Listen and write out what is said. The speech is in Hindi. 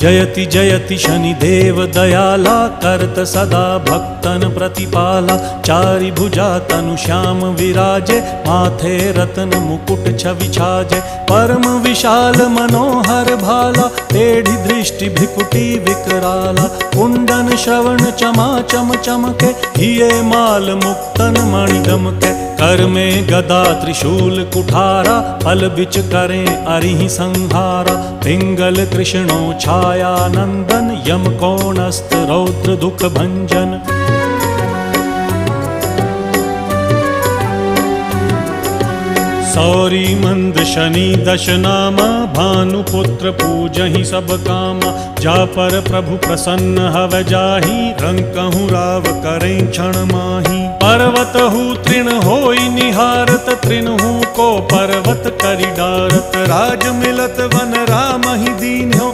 जयति जयति शनिदेव दयाला, करत सदा भक्तन प्रतिपाला। चारि भुजा तनु श्याम विराजे, माथे रत्न मुकुट छवि छाजे। परम विशाल मनोहर भाला, टेढ़ी दृष्टि भ्रिकुटी विकराला। कुंडन श्रवण चमा चम चमके, हिये माल मुक्तन मणि दमके। कर में गदा त्रिशूल कुठारा, फल बिच करें अरिहि संहारा। पिंगल कृष्णो छाया नंदन, यम कोणस्थ रौद्र दुख भंजन। सौरी मंद शनि दश नामा, भानुपुत्र पूजहि सब कामा। जा पर प्रभु प्रसन्न हव जाहि, रंकहु राव करें क्षण माहि। पर्वत हु तृण होई निहारत, तृणहु को पर्वत करि डारत। राज मिलत वन राम ही दीन हो,